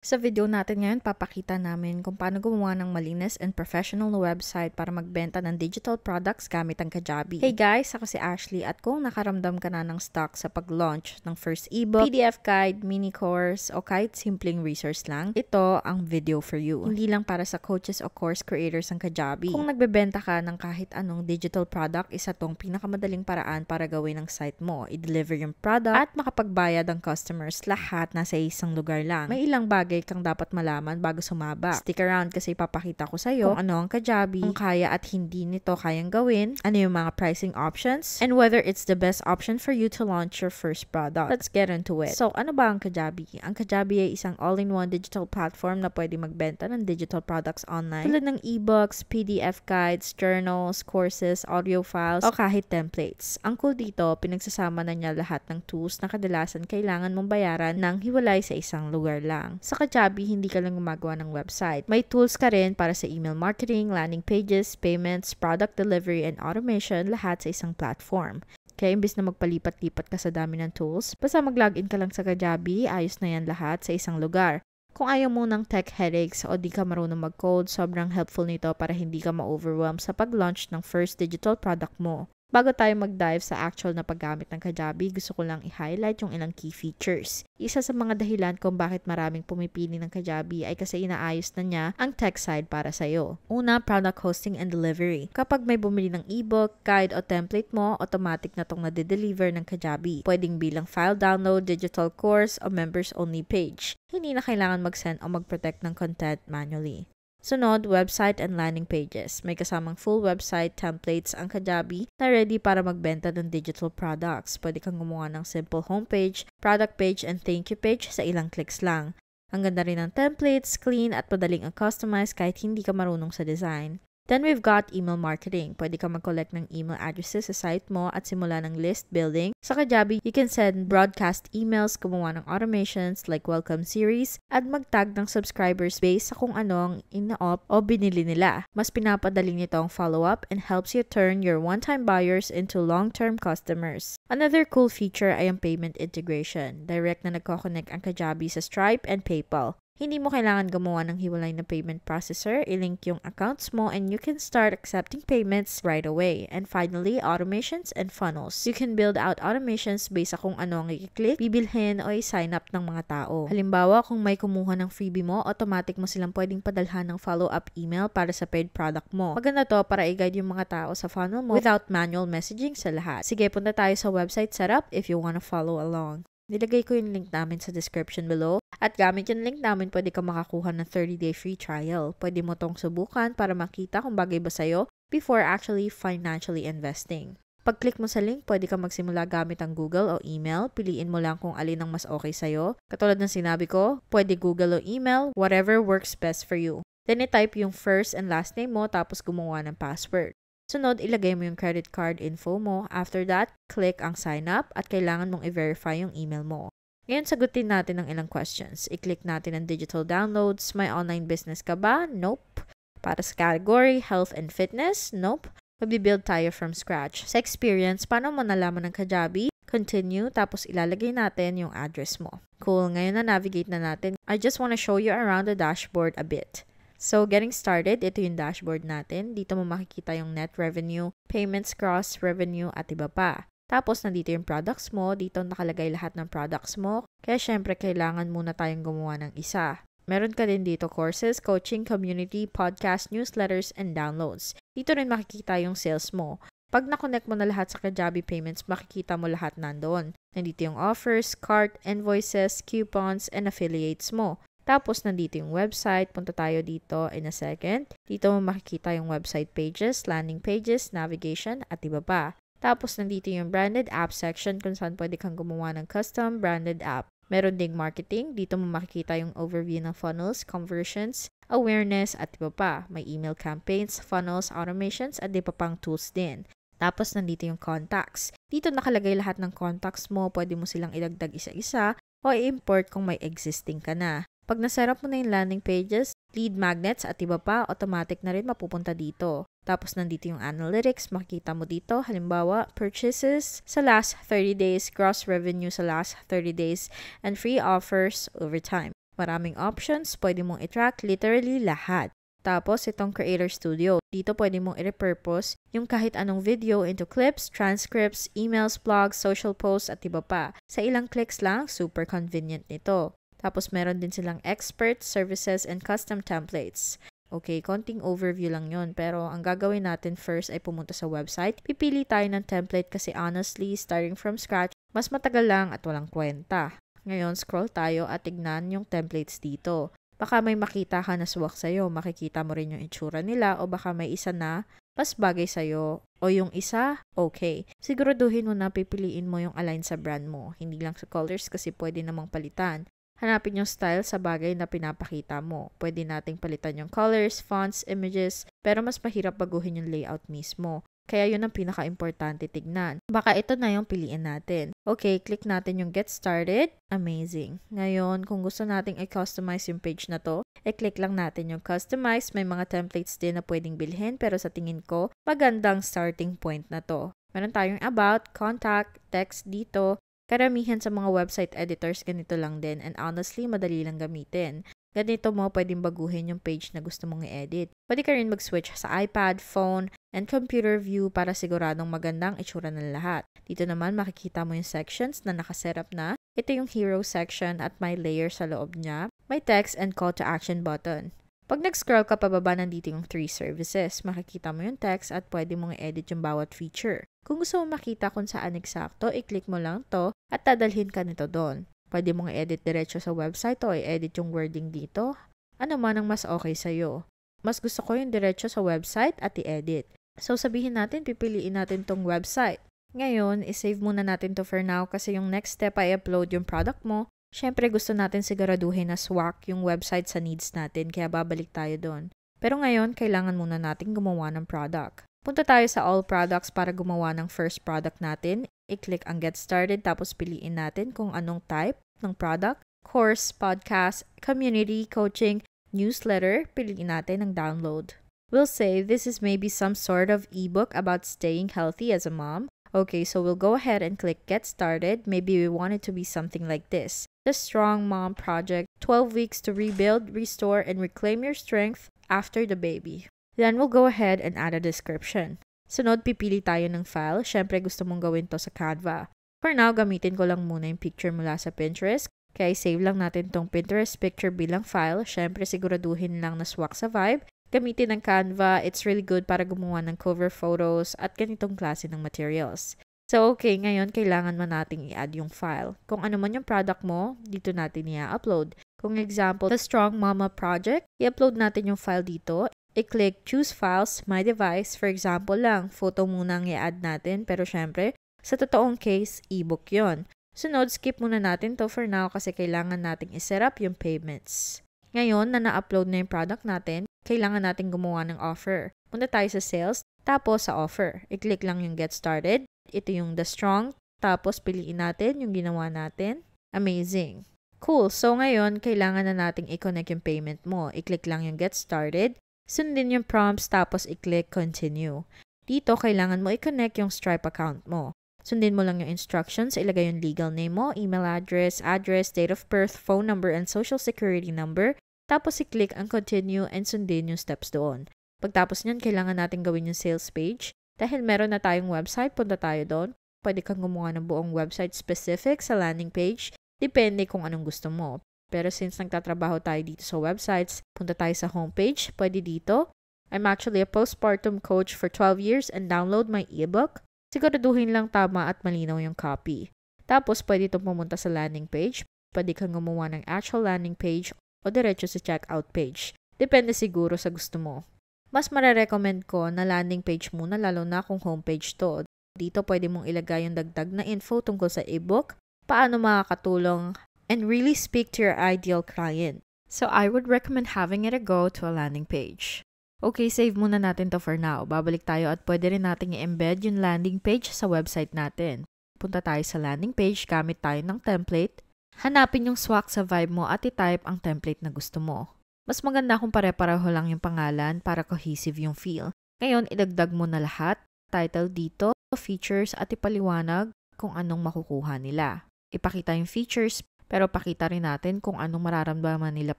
Sa video natin ngayon, papakita namin kung paano gumawa ng malinis and professional na website para magbenta ng digital products gamit ang Kajabi. Hey guys, ako si Ashley at kung nakaramdam ka na ng stock sa pag-launch ng first ebook, PDF guide, mini course o kahit simpleng resource lang, ito ang video for you. Hindi lang para sa coaches o course creators ang Kajabi. Kung nagbebenta ka ng kahit anong digital product, isa tong pinakamadaling paraan para gawin ang site mo, i-deliver yung product at makapagbayad ang customers, lahat nasa isang lugar lang. May ilang bagay kang dapat malaman bago sumabak. Stick around kasi ipapakita ko sa iyo kung ano ang Kajabi, kung kaya at hindi nito kayang gawin, ano yung mga pricing options, and whether it's the best option for you to launch your first product. Let's get into it. So, ano ba ang Kajabi? Ang Kajabi ay isang all-in-one digital platform na pwede magbenta ng digital products online tulad ng ebooks, PDF guides, journals, courses, audio files, o kahit templates. Ang cool dito, pinagsasama na niya lahat ng tools na kadalasan kailangan mong bayaran ng hiwalay sa isang lugar lang. Sa Kajabi, hindi ka lang gumagawa ng website. May tools ka rin para sa email marketing, landing pages, payments, product delivery, and automation, lahat sa isang platform. Kaya imbis na magpalipat-lipat ka sa dami ng tools, basta mag-login ka lang sa Kajabi, ayos na yan lahat sa isang lugar. Kung ayaw mo ng tech headaches o di ka marunong mag-code, sobrang helpful nito para hindi ka ma-overwhelm sa pag-launch ng first digital product mo. Bago tayo mag-dive sa actual na paggamit ng Kajabi, gusto ko lang i-highlight yung ilang key features. Isa sa mga dahilan kung bakit maraming pumipili ng Kajabi ay kasi inaayos na niya ang tech side para sa'yo. Una, product hosting and delivery. Kapag may bumili ng ebook, guide o template mo, automatic na itong nade-deliver ng Kajabi. Pwedeng bilang file download, digital course, o members-only page. Hindi na kailangan mag-send o mag-protect ng content manually. Sunod, website and landing pages. May kasamang full website templates ang Kajabi na ready para magbenta ng digital products. Pwede kang gumawa ng simple homepage, product page, and thank you page sa ilang clicks lang. Ang ganda rin ng templates, clean at madaling ang customize kahit hindi ka marunong sa design. Then we've got email marketing. Pwede ka mag-collect ng email addresses sa site mo at simula ng list building. Sa Kajabi, you can send broadcast emails, gumawa ng automations like welcome series, at mag-tag ng subscribers based sa kung ano ang ina-opt o binili nila. Mas pinapadali nito ang follow-up and helps you turn your one-time buyers into long-term customers. Another cool feature ay ang payment integration. Direct na nagko-connect ang Kajabi sa Stripe and PayPal. Hindi mo kailangan gumawa ng hiwalay na payment processor, i-link yung accounts mo, and you can start accepting payments right away. And finally, automations and funnels. You can build out automations based sa kung ano ang i-click, bibilhin, o i-sign up ng mga tao. Halimbawa, kung may kumuha ng freebie mo, automatic mo silang pwedeng padalhan ng follow-up email para sa paid product mo. Maganda to para i-guide yung mga tao sa funnel mo without manual messaging sa lahat. Sige, punta tayo sa website setup if you wanna follow along. Nilagay ko yung link namin sa description below at gamit yung link namin pwede ka makakuha ng 30-day free trial. Pwede mo tong subukan para makita kung bagay ba sa'yo before actually financially investing. Pag-click mo sa link, pwede ka magsimula gamit ang Google o email. Piliin mo lang kung alin ang mas okay sa'yo. Katulad ng sinabi ko, pwede Google o email, whatever works best for you. Then i-type yung first and last name mo tapos gumawa ng password. Sunod, ilagay mo yung credit card info mo. After that, click ang sign up at kailangan mong i-verify yung email mo. Ngayon, sagutin natin ang ilang questions. I-click natin ang digital downloads. May online business ka ba? Nope. Para sa category, health and fitness? Nope. Magbi-build tayo from scratch. Sa experience, paano mo nalaman ng Kajabi? Continue, tapos ilalagay natin yung address mo. Cool, ngayon na navigate na natin. I just wanna show you around the dashboard a bit. So, getting started, ito yung dashboard natin. Dito mo makikita yung net revenue, payments, gross revenue, at iba pa. Tapos, nandito yung products mo. Dito nakalagay lahat ng products mo. Kaya, syempre, kailangan muna tayong gumawa ng isa. Meron ka din dito courses, coaching, community, podcast, newsletters, and downloads. Dito rin makikita yung sales mo. Pag na-connect mo na lahat sa Kajabi Payments, makikita mo lahat nandoon. Nandito yung offers, cart, invoices, coupons, and affiliates mo. Tapos, nandito yung website. Punta tayo dito in a second. Dito mo makikita yung website pages, landing pages, navigation, at iba pa. Tapos, nandito yung branded app section kung saan pwede kang gumawa ng custom branded app. Meron ding marketing. Dito mo makikita yung overview ng funnels, conversions, awareness, at iba pa. May email campaigns, funnels, automations, at iba pang tools din. Tapos, nandito yung contacts. Dito nakalagay lahat ng contacts mo. Pwede mo silang ilagdag isa-isa o i-import kung may existing ka na. Pag naserap mo na yung landing pages, lead magnets at iba pa, automatic na rin mapupunta dito. Tapos nandito yung analytics, makikita mo dito, halimbawa, purchases sa last 30 days, gross revenue sa last 30 days, and free offers over time. Maraming options, pwede mong i-track literally lahat. Tapos, itong Creator Studio. Dito pwede mong i-repurpose yung kahit anong video into clips, transcripts, emails, blogs, social posts, at iba pa. Sa ilang clicks lang, super convenient nito. Tapos, meron din silang experts, services, and custom templates. Okay, konting overview lang yon. Pero ang gagawin natin first ay pumunta sa website. Pipili tayo ng template kasi honestly, starting from scratch, mas matagal lang at walang kwenta. Ngayon, scroll tayo at tignan yung templates dito. Baka may makita ka na swak sa'yo, makikita mo rin yung itsura nila o baka may isa na mas bagay sa'yo o yung isa, okay. Siguraduhin mo na pipiliin mo yung align sa brand mo. Hindi lang sa colors kasi pwede namang palitan. Hanapin yung style sa bagay na pinapakita mo. Pwede nating palitan yung colors, fonts, images, pero mas mahirap baguhin yung layout mismo. Kaya yun ang pinaka-importante tignan. Baka ito na yung piliin natin. Okay, click natin yung Get Started. Amazing. Ngayon, kung gusto nating i-customize yung page na to, i-click lang natin yung Customize. May mga templates din na pwedeng bilhin pero sa tingin ko, magandang starting point na to. Meron tayong About, Contact, Text dito. Karamihan sa mga website editors ganito lang din and honestly, madali lang gamitin. Ganito mo pwedeng baguhin yung page na gusto mong i-edit. Pwede ka rin mag-switch sa iPad, phone, and computer view para siguradong magandang itsura ng lahat. Dito naman makikita mo yung sections na nakasetup na. Ito yung hero section at may layer sa loob niya. May text and call to action button. Pag nag-scroll ka pababa, nandito yung 3 services. Makikita mo yung text at pwede mong i-edit yung bawat feature. Kung gusto mo makita kung saan eksakto, i-click mo lang to at dadalhin ka nito doon. Pwede mong i-edit diretso sa website o i-edit yung wording dito. Ano man ang mas okay sa'yo. Mas gusto ko yung diretso sa website at i-edit. So sabihin natin, pipiliin natin tong website. Ngayon, i-save muna natin to for now kasi yung next step ay upload yung product mo. Siyempre gusto natin siguraduhin na swak yung website sa needs natin kaya babalik tayo doon. Pero ngayon, kailangan muna natin gumawa ng product. Punta tayo sa all products para gumawa ng first product natin. I-click ang Get Started tapos piliin natin kung anong type ng product. Course, podcast, community, coaching, newsletter. Piliin natin ang download. We'll say this is maybe some sort of ebook about staying healthy as a mom. Okay, so we'll go ahead and click Get Started. Maybe we want it to be something like this. The Strong Mom Project, 12 weeks to rebuild, restore, and reclaim your strength after the baby. Then we'll go ahead and add a description. Sunod, pipili tayo ng file. Siyempre, gusto mong gawin to sa Canva. For now, gamitin ko lang muna yung picture mula sa Pinterest. Kaya save lang natin tong Pinterest picture bilang file. Siyempre, siguraduhin lang na swak sa vibe. Gamitin ng Canva. It's really good para gumawa ng cover photos at ganitong klase ng materials. So, okay, ngayon, kailangan man nating i-add yung file. Kung ano man yung product mo, dito natin i-upload. Kung example, The Strong Mama Project, i-upload natin yung file dito. I-click Choose Files, My Device. For example lang, photo muna ang i-add natin. Pero syempre, sa totoong case, ebook yon. Sunod, skip muna natin to for now kasi kailangan nating i-set up yung payments. Ngayon, na na-upload na yung product natin, kailangan nating gumawa ng offer. Punta tayo sa Sales, tapos sa Offer. I-click lang yung Get Started. Ito yung The Strong. Tapos, piliin natin yung ginawa natin. Amazing. Cool. So, ngayon, kailangan na nating i-connect yung payment mo. I-click lang yung Get Started. Sundin yung prompts tapos i-click Continue. Dito, kailangan mo i-connect yung Stripe account mo. Sundin mo lang yung instructions, ilagay yung legal name mo, email address, date of birth, phone number, and social security number. Tapos i-click ang Continue and sundin yung steps doon. Pagtapos nyan, kailangan natin gawin yung sales page. Dahil meron na tayong website, punta tayo doon. Pwede kang gumawa ng buong website specific sa landing page. Depende kung anong gusto mo. Pero since nagtatrabaho tayo dito sa websites, punta tayo sa homepage. Pwede dito. I'm actually a postpartum coach for 12 years and download my ebook. Siguraduhin lang tama at malinaw yung copy. Tapos, pwede itong pumunta sa landing page. Pwede kang gumawa ng actual landing page o diretso sa checkout page. Depende siguro sa gusto mo. Mas marerecommend ko na landing page muna lalo na kung homepage to. Dito pwede mong ilagay yung dagdag na info tungkol sa ebook, paano makakatulong, and really speak to your ideal client. So I would recommend having it a go to a landing page. Okay, save muna natin to for now. Babalik tayo at pwede rin natin i-embed yung landing page sa website natin. Punta tayo sa landing page, gamit tayo ng template. Hanapin yung swak sa vibe mo at i-type ang template na gusto mo. Mas maganda kung pare-pareho lang yung pangalan para cohesive yung feel. Ngayon, idagdag mo na lahat, title dito, features at ipaliwanag kung anong makukuha nila. Ipakita yung features, pero pakita rin natin kung anong mararamdaman nila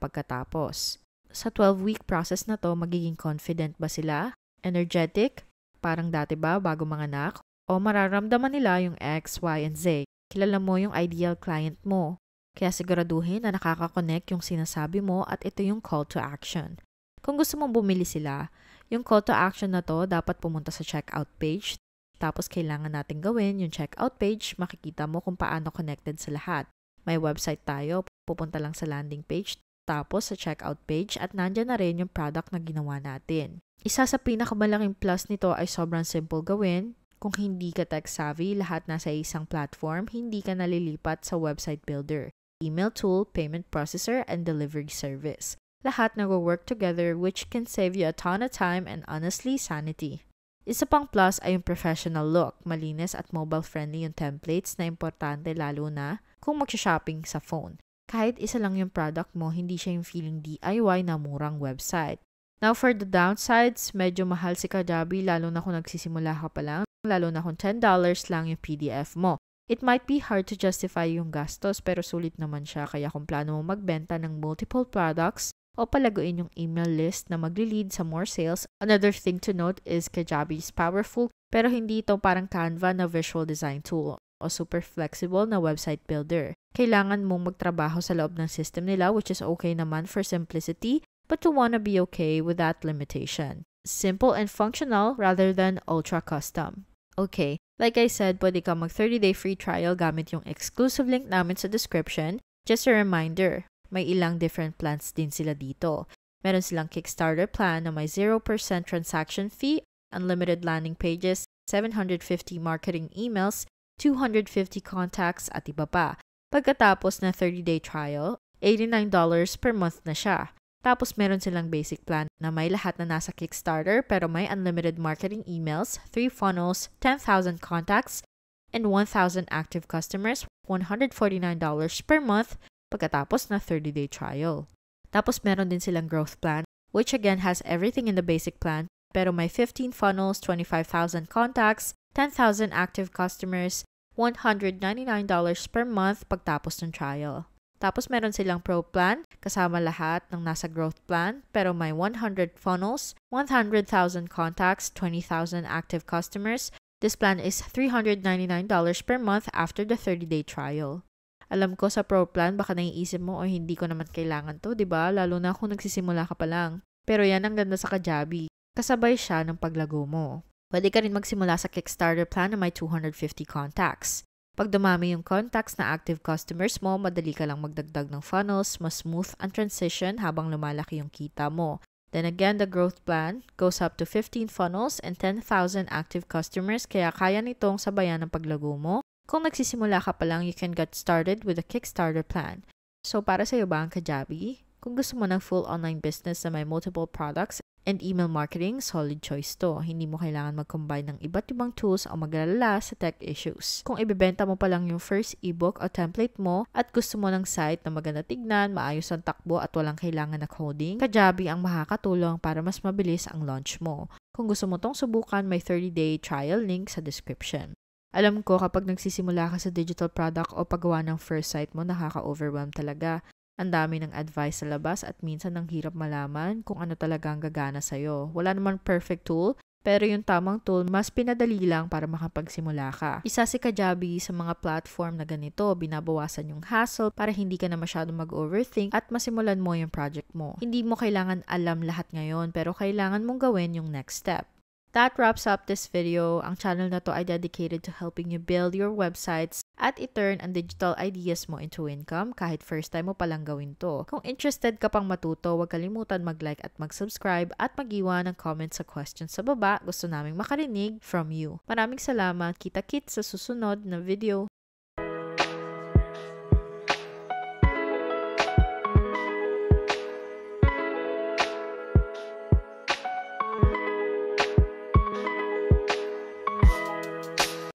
pagkatapos. Sa 12-week process na to, magiging confident ba sila? Energetic? Parang dati ba bago manganak? O mararamdaman nila yung X, Y, and Z? Kilala mo yung ideal client mo. Kaya siguraduhin na nakaka-connect yung sinasabi mo at ito yung call to action. Kung gusto mong bumili sila, yung call to action na to dapat pumunta sa checkout page. Tapos kailangan natin gawin yung checkout page, makikita mo kung paano connected sa lahat. May website tayo, pupunta lang sa landing page, tapos sa checkout page at nandyan na rin yung product na ginawa natin. Isa sa pinakamalaking plus nito ay sobrang simple gawin. Kung hindi ka tech-savvy, lahat nasa isang platform, hindi ka nalilipat sa website builder, email tool, payment processor, and delivery service. Lahat nag-work together which can save you a ton of time and honestly, sanity. Isa pang plus ay yung professional look. Malinis at mobile-friendly yung templates na importante lalo na kung mag-shopping sa phone. Kahit isa lang yung product mo, hindi siya yung feeling DIY na murang website. Now for the downsides, medyo mahal si Kajabi lalo na kung nagsisimula ka pa lang, lalo na kung $10 lang yung PDF mo. It might be hard to justify yung gastos pero sulit naman siya kaya kung plano mo magbenta ng multiple products, o palaguin yung email list na magli-lead sa more sales. Another thing to note is Kajabi is powerful pero hindi ito parang Canva na visual design tool o super flexible na website builder. Kailangan mong magtrabaho sa loob ng system nila which is okay naman for simplicity but you wanna be okay with that limitation. Simple and functional rather than ultra custom. Okay, like I said, pwede ka mag 30-day free trial gamit yung exclusive link namin sa description. Just a reminder, may ilang different plans din sila dito. Meron silang Kickstarter plan na may 0% transaction fee, unlimited landing pages, 750 marketing emails, 250 contacts at iba pa. Pagkatapos na 30-day trial, $89 per month na siya. Tapos meron silang basic plan na may lahat na nasa Kickstarter pero may unlimited marketing emails, 3 funnels, 10,000 contacts, and 1,000 active customers, $149 per month pagkatapos na 30-day trial. Tapos meron din silang growth plan, which again has everything in the basic plan, pero may 15 funnels, 25,000 contacts, 10,000 active customers, $199 per month pagtapos ng trial. Tapos meron silang pro plan, kasama lahat ng nasa growth plan, pero may 100 funnels, 100,000 contacts, 20,000 active customers. This plan is $399 per month after the 30-day trial. Alam ko sa pro plan, baka naiisip mo, o hindi ko naman kailangan to, diba? Lalo na kung nagsisimula ka pa lang. Pero yan ang ganda sa Kajabi. Kasabay siya ng paglago mo. Pwede ka rin magsimula sa Kickstarter plan na may 250 contacts. Pag dumami yung contacts na active customers mo, madali ka lang magdagdag ng funnels, mas smooth ang transition habang lumalaki yung kita mo. Then again, the growth plan goes up to 15 funnels and 10,000 active customers kaya kaya nitong sabayan ng paglago mo. Kung nagsisimula ka pa lang, you can get started with a Kickstarter plan. So, para sa'yo ba ang Kajabi? Kung gusto mo ng full online business na may multiple products and email marketing, solid choice to. Hindi mo kailangan mag-combine ng iba't ibang tools o mag-alala sa tech issues. Kung ibebenta mo pa lang yung first ebook o template mo at gusto mo ng site na maganda tignan, maayos ang takbo at walang kailangan na coding, Kajabi ang makakatulong para mas mabilis ang launch mo. Kung gusto mo tong subukan, may 30-day trial link sa description. Alam ko kapag nagsisimula ka sa digital product o paggawa ng first site mo, nakaka-overwhelm talaga. Ang dami ng advice sa labas at minsan ang hirap malaman kung ano talaga ang gagana sa'yo. Wala naman perfect tool, pero yung tamang tool mas pinadali lang para makapagsimula ka. Isa si Kajabi sa mga platform na ganito, binabawasan yung hassle para hindi ka na masyadong mag-overthink at masimulan mo yung project mo. Hindi mo kailangan alam lahat ngayon, pero kailangan mong gawin yung next step. That wraps up this video. Ang channel na to ay dedicated to helping you build your websites at i-turn ang digital ideas mo into income kahit first time mo palang gawin to. Kung interested ka pang matuto, huwag kalimutan mag-like at mag-subscribe at mag-iwan ng comments sa questions sa baba. Gusto naming makarinig from you. Maraming salamat. Kita-kits sa susunod na video.